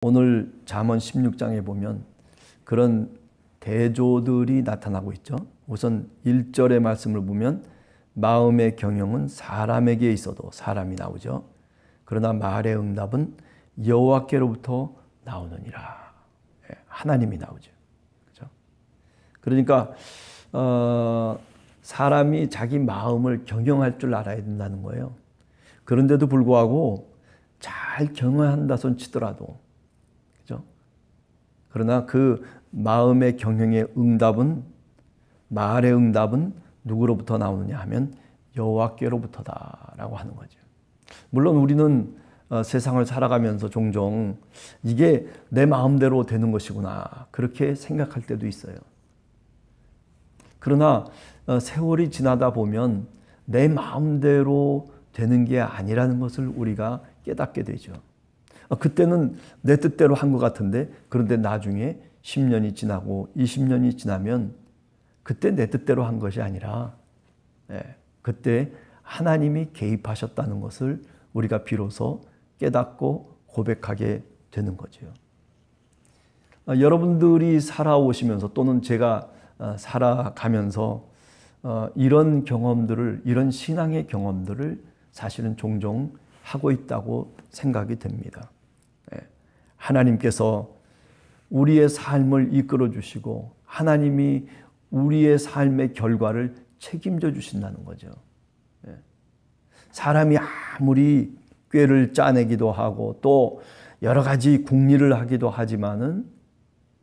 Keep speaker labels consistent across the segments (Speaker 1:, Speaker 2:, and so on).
Speaker 1: 오늘 잠언 16장에 보면 그런 대조들이 나타나고 있죠. 우선 1절의 말씀을 보면 마음의 경영은 사람에게 있어도 사람이 나오죠. 그러나 말의 응답은 여호와께로부터 나오느니라. 하나님이 나오죠. 그렇죠? 그러니까 사람이 자기 마음을 경영할 줄 알아야 된다는 거예요. 그런데도 불구하고 잘 경영한다 손 치더라도, 그죠? 그러나 그 마음의 경영의 응답은, 말의 응답은 누구로부터 나오느냐 하면 여호와께로부터다라고 하는 거죠. 물론 우리는 세상을 살아가면서 종종 이게 내 마음대로 되는 것이구나 그렇게 생각할 때도 있어요. 그러나 세월이 지나다 보면 내 마음대로 되는 게 아니라는 것을 우리가 깨닫게 되죠. 그때는 내 뜻대로 한 것 같은데, 그런데 나중에 10년이 지나고 20년이 지나면 그때 내 뜻대로 한 것이 아니라 그때 하나님이 개입하셨다는 것을 우리가 비로소 깨닫고 고백하게 되는 거죠. 여러분들이 살아오시면서 또는 제가 살아가면서 이런 경험들을, 이런 신앙의 경험들을 사실은 종종 하고 있다고 생각이 됩니다. 하나님께서 우리의 삶을 이끌어 주시고 하나님이 우리의 삶의 결과를 책임져 주신다는 거죠. 사람이 아무리 꾀를 짜내기도 하고 또 여러 가지 궁리를 하기도 하지만은,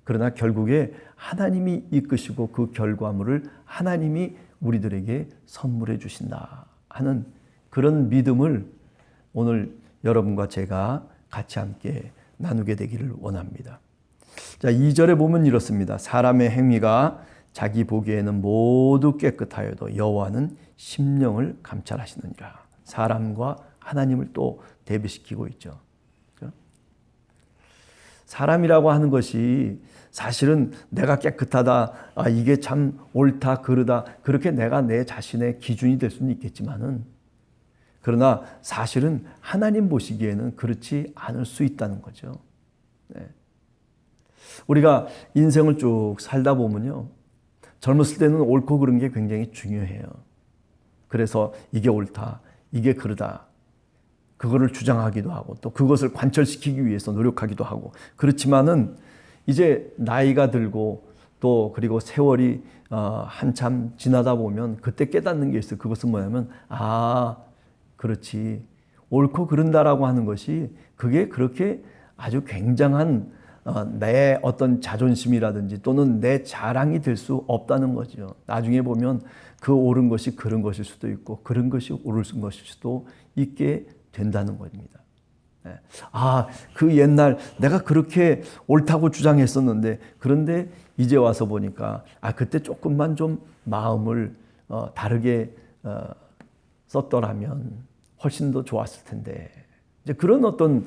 Speaker 1: 그러나 결국에 하나님이 이끄시고 그 결과물을 하나님이 우리들에게 선물해 주신다 하는 그런 믿음을 오늘 여러분과 제가 같이 함께 나누게 되기를 원합니다. 자, 2절에 보면 이렇습니다. 사람의 행위가 자기 보기에는 모두 깨끗하여도 여호와는 심령을 감찰하시느니라. 사람과 하나님을 또 대비시키고 있죠. 그렇죠? 사람이라고 하는 것이 사실은 내가 깨끗하다, 이게 참 옳다, 그르다, 그렇게 내가 내 자신의 기준이 될 수는 있겠지만은, 그러나 사실은 하나님 보시기에는 그렇지 않을 수 있다는 거죠. 우리가 인생을 쭉 살다 보면요, 젊었을 때는 옳고 그른 게 굉장히 중요해요. 그래서 이게 옳다, 이게 그르다, 그거를 주장하기도 하고 또 그것을 관철시키기 위해서 노력하기도 하고, 그렇지만은 이제 나이가 들고 또 그리고 세월이 한참 지나다 보면 그때 깨닫는 게 있어요. 그것은 뭐냐면, 그렇지, 옳고 그른다라고 하는 것이 그게 그렇게 아주 굉장한 내 어떤 자존심이라든지 또는 내 자랑이 될 수 없다는 거죠. 나중에 보면 그 옳은 것이 그른 것일 수도 있고 그른 것이 옳은 것일 수도 있게 된다는 겁니다. 그 옛날 내가 그렇게 옳다고 주장했었는데, 그런데 이제 와서 보니까 그때 조금만 좀 마음을 다르게 썼더라면 훨씬 더 좋았을 텐데, 이제 그런 어떤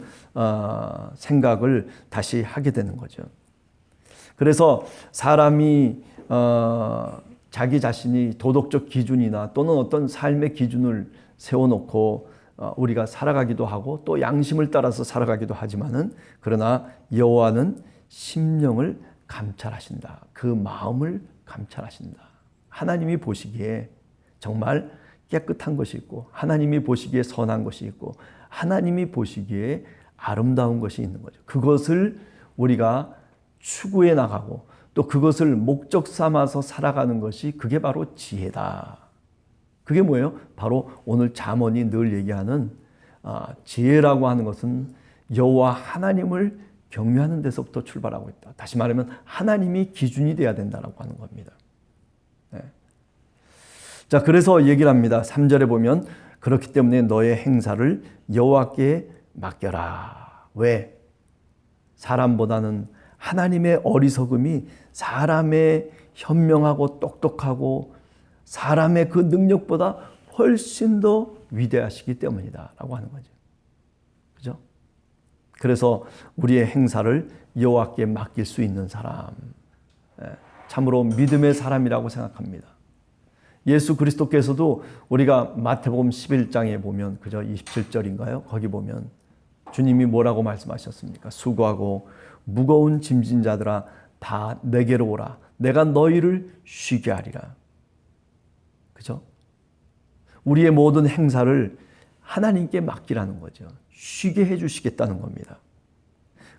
Speaker 1: 생각을 다시 하게 되는 거죠. 그래서 사람이 자기 자신이 도덕적 기준이나 또는 어떤 삶의 기준을 세워놓고 우리가 살아가기도 하고 또 양심을 따라서 살아가기도 하지만은, 그러나 여호와는 심령을 감찰하신다. 그 마음을 감찰하신다. 하나님이 보시기에 정말 깨끗한 것이 있고 하나님이 보시기에 선한 것이 있고 하나님이 보시기에 아름다운 것이 있는 거죠. 그것을 우리가 추구해 나가고 또 그것을 목적 삼아서 살아가는 것이, 그게 바로 지혜다. 그게 뭐예요? 바로 오늘 잠언이 늘 얘기하는 지혜라고 하는 것은 여호와 하나님을 경외하는 데서부터 출발하고 있다. 다시 말하면 하나님이 기준이 돼야 된다라고 하는 겁니다. 자, 그래서 얘기를 합니다. 3절에 보면 그렇기 때문에 너의 행사를 여호와께 맡겨라. 왜? 사람보다는 하나님의 어리석음이 사람의 현명하고 똑똑하고 사람의 그 능력보다 훨씬 더 위대하시기 때문이다 라고 하는 거죠. 그죠? 그래서 우리의 행사를 여호와께 맡길 수 있는 사람, 참으로 믿음의 사람이라고 생각합니다. 예수 그리스도께서도 우리가 마태복음 11장에 보면, 그죠? 27절인가요? 거기 보면 주님이 뭐라고 말씀하셨습니까? 수고하고 무거운 짐진 자들아 다 내게로 오라. 내가 너희를 쉬게 하리라. 그죠? 우리의 모든 행사를 하나님께 맡기라는 거죠. 쉬게 해주시겠다는 겁니다.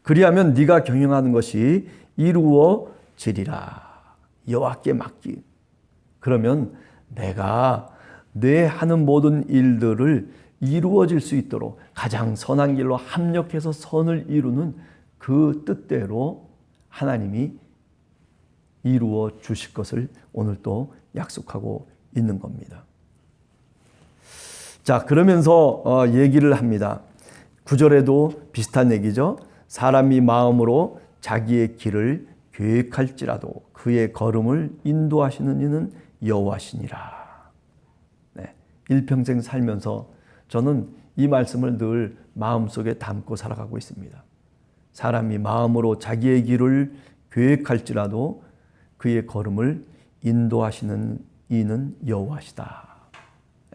Speaker 1: 그리하면 네가 경영하는 것이 이루어지리라. 여호와께 맡기. 그러면 내가 내 하는 모든 일들을 이루어질 수 있도록 가장 선한 길로 합력해서 선을 이루는 그 뜻대로 하나님이 이루어 주실 것을 오늘 또 약속하고 있는 겁니다. 자, 그러면서 얘기를 합니다. 9절에도 비슷한 얘기죠. 사람이 마음으로 자기의 길을 계획할지라도 그의 걸음을 인도하시는 이는 여호와시니라. 네, 일평생 살면서 저는 이 말씀을 늘 마음속에 담고 살아가고 있습니다. 사람이 마음으로 자기의 길을 계획할지라도 그의 걸음을 인도하시는 이는 여호와시다.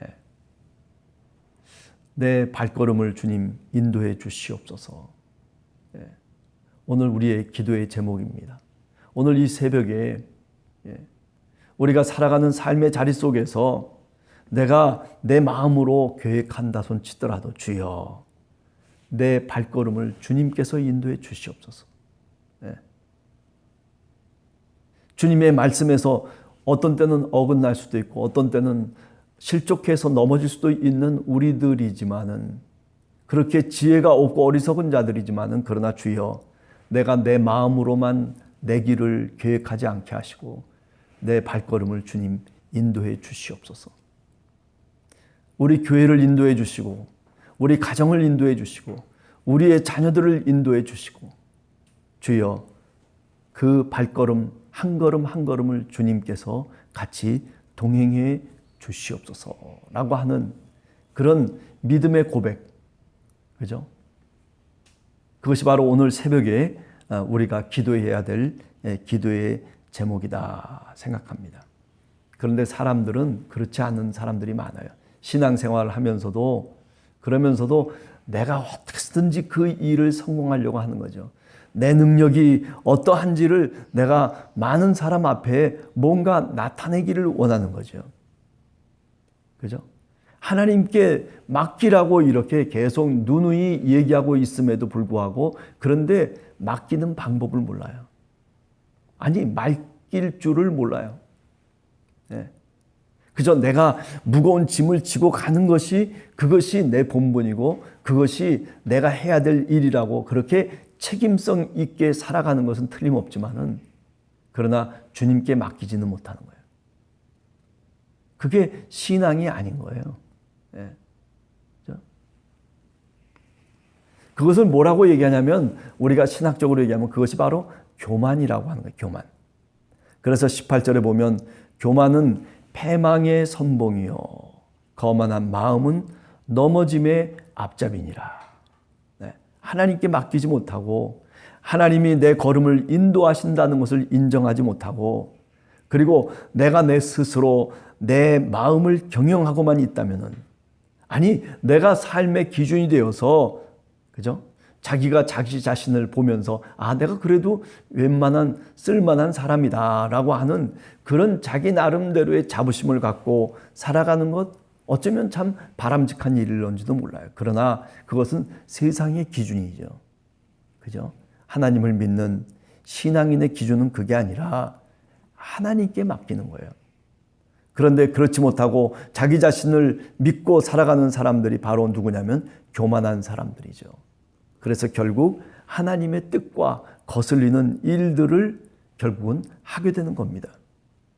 Speaker 1: 네. 내 발걸음을 주님 인도해 주시옵소서. 네. 오늘 우리의 기도의 제목입니다. 오늘 이 새벽에 우리가 살아가는 삶의 자리 속에서 내가 내 마음으로 계획한다 손 치더라도 주여 내 발걸음을 주님께서 인도해 주시옵소서. 네. 주님의 말씀에서 어떤 때는 어긋날 수도 있고 어떤 때는 실족해서 넘어질 수도 있는 우리들이지만은 그렇게 지혜가 없고 어리석은 자들이지만은 그러나 주여 내가 내 마음으로만 내 길을 계획하지 않게 하시고 내 발걸음을 주님 인도해 주시옵소서. 우리 교회를 인도해 주시고 우리 가정을 인도해 주시고 우리의 자녀들을 인도해 주시고 주여 그 발걸음 한 걸음 한 걸음을 주님께서 같이 동행해 주시옵소서라고 하는 그런 믿음의 고백, 그죠? 그것이 바로 오늘 새벽에 우리가 기도해야 될 기도의 제목이다 생각합니다. 그런데 사람들은 그렇지 않은 사람들이 많아요. 신앙생활을 하면서도 그러면서도 내가 어떻게든지 그 일을 성공하려고 하는 거죠. 내 능력이 어떠한지를 내가 많은 사람 앞에 뭔가 나타내기를 원하는 거죠. 그죠? 하나님께 맡기라고 이렇게 계속 누누이 얘기하고 있음에도 불구하고 그런데 맡기는 방법을 몰라요. 아니, 맡길 줄을 몰라요. 네. 그저 내가 무거운 짐을 지고 가는 것이 그것이 내 본분이고 그것이 내가 해야 될 일이라고 그렇게 책임성 있게 살아가는 것은 틀림없지만은 그러나 주님께 맡기지는 못하는 거예요. 그게 신앙이 아닌 거예요. 네. 그것을 뭐라고 얘기하냐면 우리가 신학적으로 얘기하면 그것이 바로 교만이라고 하는 거예요. 교만. 그래서 18절에 보면 교만은 패망의 선봉이요 거만한 마음은 넘어짐의 앞잡이니라. 네. 하나님께 맡기지 못하고 하나님이 내 걸음을 인도하신다는 것을 인정하지 못하고 그리고 내가 내 스스로 내 마음을 경영하고만 있다면은 아니 내가 삶의 기준이 되어서 그죠? 자기가 자기 자신을 보면서 아 내가 그래도 웬만한 쓸만한 사람이다라고 하는 그런 자기 나름대로의 자부심을 갖고 살아가는 것 어쩌면 참 바람직한 일일런지도 몰라요. 그러나 그것은 세상의 기준이죠. 그죠? 하나님을 믿는 신앙인의 기준은 그게 아니라 하나님께 맡기는 거예요. 그런데 그렇지 못하고 자기 자신을 믿고 살아가는 사람들이 바로 누구냐면 교만한 사람들이죠. 그래서 결국 하나님의 뜻과 거슬리는 일들을 결국은 하게 되는 겁니다.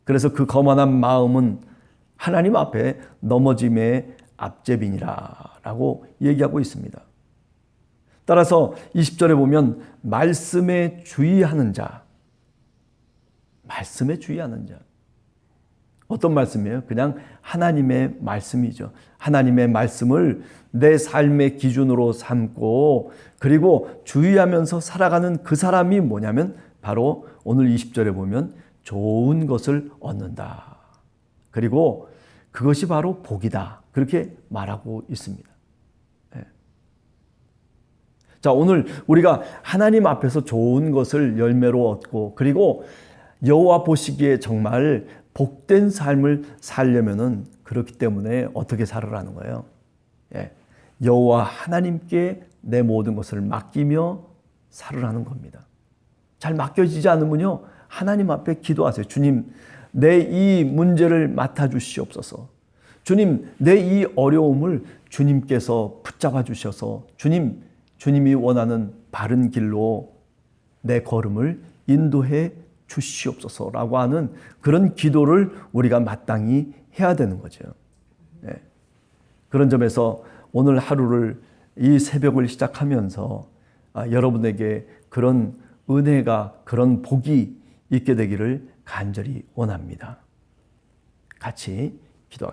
Speaker 1: 그래서 그 거만한 마음은 하나님 앞에 넘어짐의 앞제비니라 라고 얘기하고 있습니다. 따라서 20절에 보면 말씀에 주의하는 자, 말씀에 주의하는 자. 어떤 말씀이에요? 그냥 하나님의 말씀이죠. 하나님의 말씀을 내 삶의 기준으로 삼고 그리고 주의하면서 살아가는 그 사람이 뭐냐면 바로 오늘 20절에 보면 좋은 것을 얻는다. 그리고 그것이 바로 복이다. 그렇게 말하고 있습니다. 자, 오늘 우리가 하나님 앞에서 좋은 것을 열매로 얻고 그리고 여호와 보시기에 정말 복된 삶을 살려면은 그렇기 때문에 어떻게 살으라는 거예요? 예. 여호와 하나님께 내 모든 것을 맡기며 살으라는 겁니다. 잘 맡겨지지 않으면요, 하나님 앞에 기도하세요. 주님, 내 이 문제를 맡아주시옵소서. 주님, 내 이 어려움을 주님께서 붙잡아 주셔서 주님이 원하는 바른 길로 내 걸음을 인도해 주시옵소서라고 하는 그런 기도를 우리가 마땅히 해야 되는 거죠. 네. 그런 점에서 오늘 하루를 이 새벽을 시작하면서 여러분에게 그런 은혜가 그런 복이 있게 되기를 간절히 원합니다. 같이 기도하겠습니다.